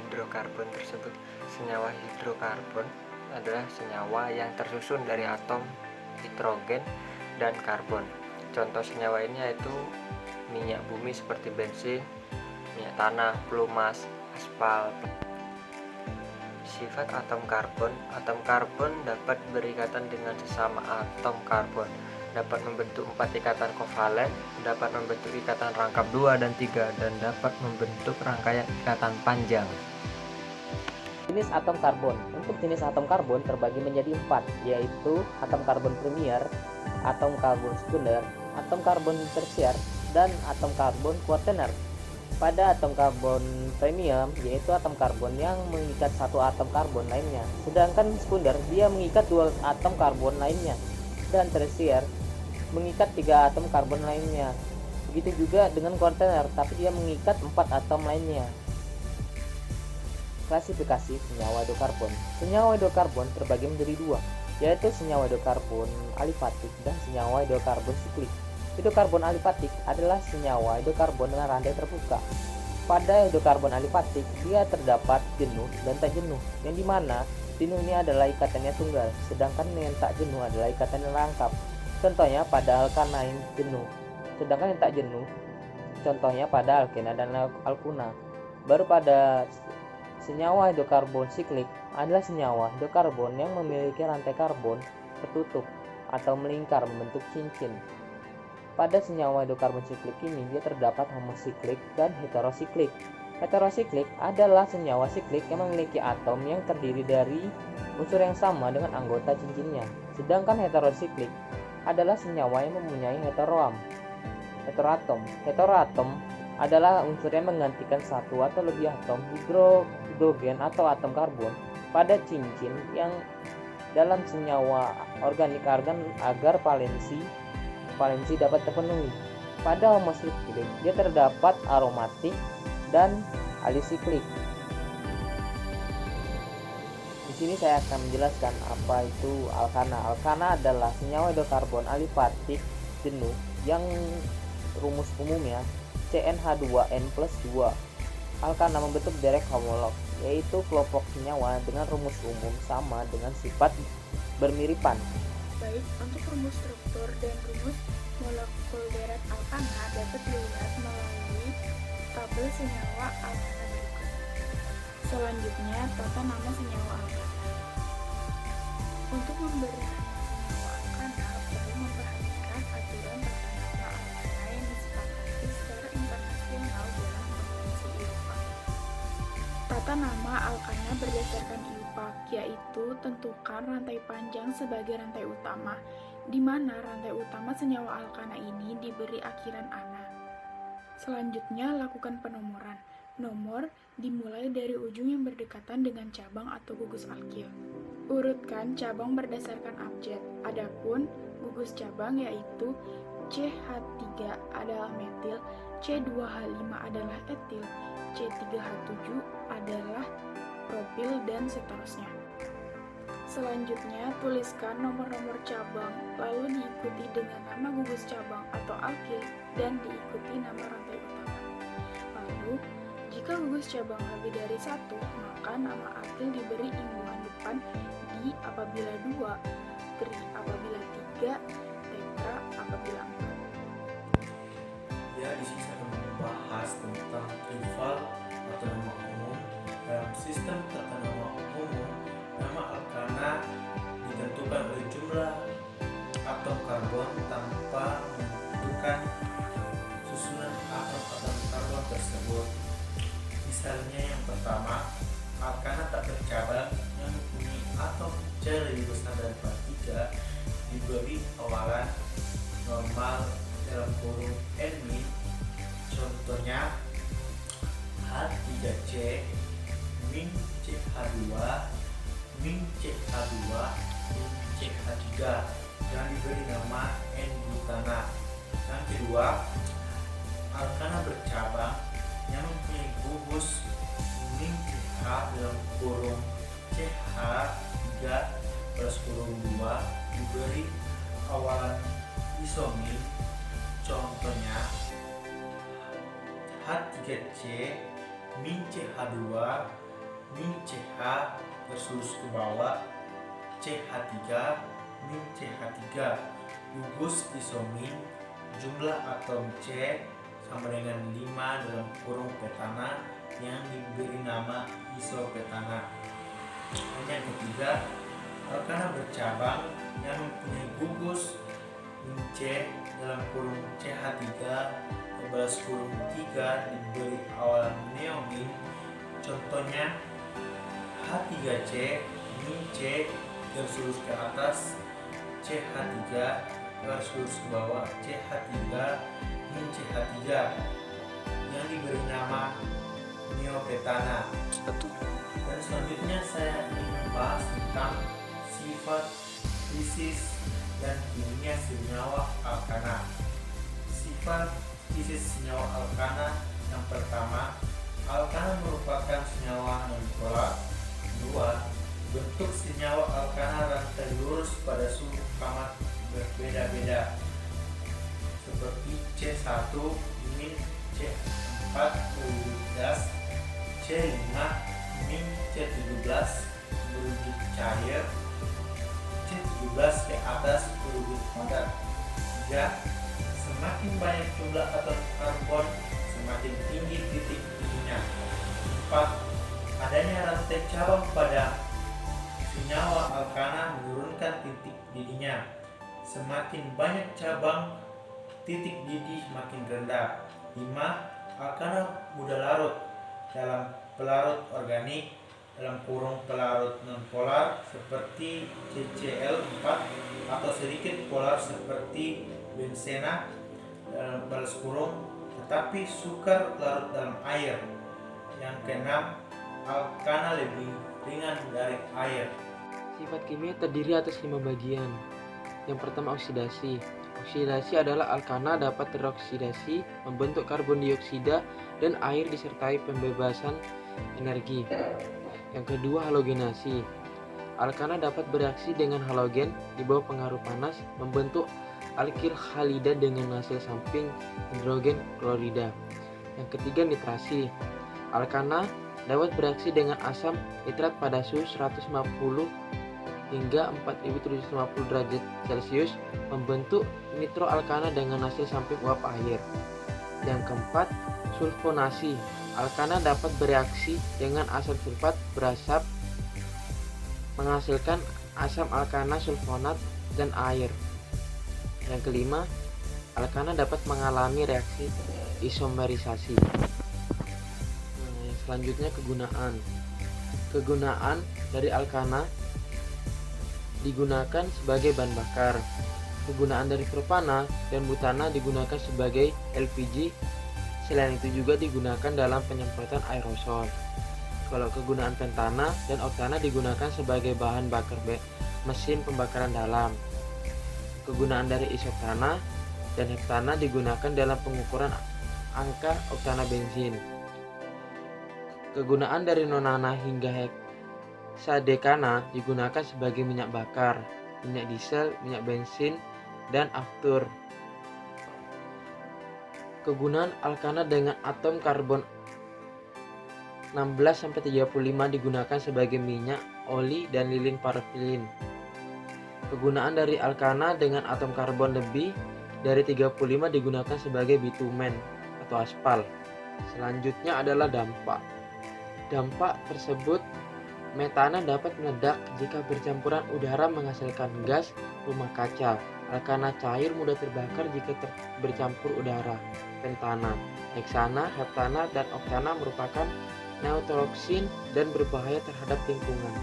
hidrokarbon tersebut. Senyawa hidrokarbon adalah senyawa yang tersusun dari atom hidrogen dan karbon. Contoh senyawa ini yaitu minyak bumi seperti bensin, minyak tanah, pelumas, aspal. Sifat atom karbon dapat berikatan dengan sesama atom karbon, dapat membentuk 4 ikatan kovalen, dapat membentuk ikatan rangkap 2 dan 3, dan dapat membentuk rangkaian ikatan panjang. Jenis atom karbon. Untuk jenis atom karbon terbagi menjadi 4, yaitu atom karbon primer, atom karbon sekunder, atom karbon tersier, dan atom karbon kuaterner. Pada atom karbon premium, yaitu atom karbon yang mengikat satu atom karbon lainnya, sedangkan sekunder dia mengikat 2 atom karbon lainnya, dan tersier mengikat 3 atom karbon lainnya. Begitu juga dengan kuaterner, tapi dia mengikat 4 atom lainnya. Klasifikasi senyawa hidrokarbon. Senyawa hidrokarbon terbagi menjadi 2, yaitu senyawa hidrokarbon alifatik dan senyawa hidrokarbon siklik. Hidrokarbon alifatik adalah senyawa hidrokarbon dengan rantai terbuka. Pada hidrokarbon alifatik, dia terdapat jenuh dan tak jenuh, yang dimana jenuh ini adalah ikatannya tunggal, sedangkan yang tak jenuh adalah ikatannya rangkap. Contohnya pada alkana jenuh, sedangkan yang tak jenuh contohnya pada alkena dan alkuna. Baru pada senyawa hidrokarbon siklik adalah senyawa hidrokarbon yang memiliki rantai karbon tertutup atau melingkar membentuk cincin. Pada senyawa hidrokarbon siklik ini dia terdapat homosiklik dan heterosiklik. Heterosiklik adalah senyawa siklik yang memiliki atom yang terdiri dari unsur yang sama dengan anggota cincinnya. Sedangkan heterosiklik adalah senyawa yang mempunyai heteroatom. Heteroatom adalah unsur yang menggantikan satu atau lebih atom hidrogen atau atom karbon pada cincin yang dalam senyawa organik argon agar valensi dapat terpenuhi. Pada homosiklik dia terdapat aromatik dan alisiklik. Di sini saya akan menjelaskan apa itu alkana. Alkana adalah senyawa hidrokarbon alifatik jenuh yang rumus umumnya CnH2n+2. Alkana membentuk derek homolog, yaitu kelompok senyawa dengan rumus umum sama dengan sifat bermiripan. Baik, untuk rumus struktur dan rumus molekul derek alkana dapat dilihat melalui tabel senyawa alkana berikut. Selanjutnya, tata nama senyawa alkana. Untuk memberi nama senyawa alkana, perlu memperhatikan aturan tata nama alkana yang disepakati secara internasional dalam konvensi IUPAC. Tata nama alkana berdasarkan IUPAC, yaitu tentukan rantai panjang sebagai rantai utama, di mana rantai utama senyawa alkana ini diberi akhiran ana. Selanjutnya, lakukan penomoran. Nomor dimulai dari ujung yang berdekatan dengan cabang atau gugus alkil. Urutkan cabang berdasarkan abjad. Adapun gugus cabang yaitu CH3 adalah metil, C2H5 adalah etil, C3H7 adalah propil, dan seterusnya. Selanjutnya, tuliskan nomor-nomor cabang, lalu diikuti dengan nama gugus cabang atau alkil dan diikuti nama rantai utama. Lalu, jika gugus cabang lebih dari 1, maka nama alkil diberi imbuhan depan di apabila 2, tri apabila 3, tetra apabila 4. Ya, di sini saya akan membahas tentang rival atau nama umum. Dalam sistem tata nama umum, nama alkana ditentukan oleh jumlah atom karbon tanpa menentukan susunan atom karbon tersebut. Misalnya yang pertama, alkana tak bercabang yang mempunyai atom C lebih besar daripada 3 diberi awalan normal dalam kurung N-. Contohnya H3C min CH2 min CH2 min CH3 yang diberi nama N-butana. Yang kedua, alkana bercabang yang mempunyai gugus min CH dalam kurung CH3 plus kurung 2 diberi awalan isomil. Contohnya H3C min CH2 min CH terus ke bawah CH3 min CH3. Gugus isomin, jumlah atom C sama dengan 5 dalam kurung petana yang diberi nama isopetana. Dan yang ketiga, alkana bercabang yang mempunyai gugus min C dalam kurung CH3 balas kurung 3 diberi awalan neomin. Contohnya H3C min C garis lurus ke atas, CH3 garis lurus ke bawah, CH3 min CH3 yang diberi nama neopetana. Dan selanjutnya saya ingin membahas tentang sifat, fisis, dan kimia senyawa alkana. Sifat fisis senyawa alkana. Yang pertama, alkana merupakan senyawa nonpolar. 2. Bentuk senyawa alkana rantai lurus pada suhu kamar berbeda-beda, seperti C1 min C4 berwujud gas, C5 min C17 berwujud cair, C17 ke atas berwujud padat. 3. Semakin banyak jumlah atom karbon, semakin tinggi titik didihnya. 4. Adanya rantai cabang pada senyawa alkana menurunkan titik didihnya. Semakin banyak cabang, titik didih makin rendah. 5. Alkana mudah larut dalam pelarut organik dalam kurung pelarut nonpolar seperti CCl4 atau sedikit polar seperti benzena dalam balas kurung, tetapi sukar larut dalam air. Yang keenam, alkana lebih ringan dari air. Sifat kimia terdiri atas 5 bagian. Yang pertama, oksidasi. Oksidasi adalah alkana dapat teroksidasi, membentuk karbon dioksida dan air disertai pembebasan energi. Yang kedua, halogenasi. Alkana dapat bereaksi dengan halogen di bawah pengaruh panas, membentuk alkil halida dengan hasil samping hidrogen klorida. Yang ketiga, nitrasi. Alkana dapat bereaksi dengan asam nitrat pada suhu 150 hingga 4750 derajat Celcius, membentuk nitroalkana dengan hasil samping uap air. Yang keempat, sulfonasi. Alkana dapat bereaksi dengan asam sulfat berasap menghasilkan asam alkana sulfonat dan air. Yang kelima, alkana dapat mengalami reaksi isomerisasi. Yang selanjutnya, kegunaan. Kegunaan dari alkana digunakan sebagai bahan bakar. Kegunaan dari propana dan butana digunakan sebagai LPG. Selain itu juga digunakan dalam penyemprotan aerosol. Kalau kegunaan pentana dan oktana digunakan sebagai bahan bakar mesin pembakaran dalam. Kegunaan dari isoktana dan hektana digunakan dalam pengukuran angka oktana bensin. Kegunaan dari nonana hingga heksadekana digunakan sebagai minyak bakar, minyak diesel, minyak bensin, dan aftur. Kegunaan alkana dengan atom karbon 16-35 digunakan sebagai minyak, oli, dan lilin parafilin. Kegunaan dari alkana dengan atom karbon lebih dari 35 digunakan sebagai bitumen atau aspal. Selanjutnya adalah dampak. Dampak tersebut, metana dapat meledak jika bercampuran udara menghasilkan gas rumah kaca. Alkana cair mudah terbakar jika bercampur udara. Pentana, heksana, heptana, dan oktana merupakan neutroksin dan berbahaya terhadap lingkungan.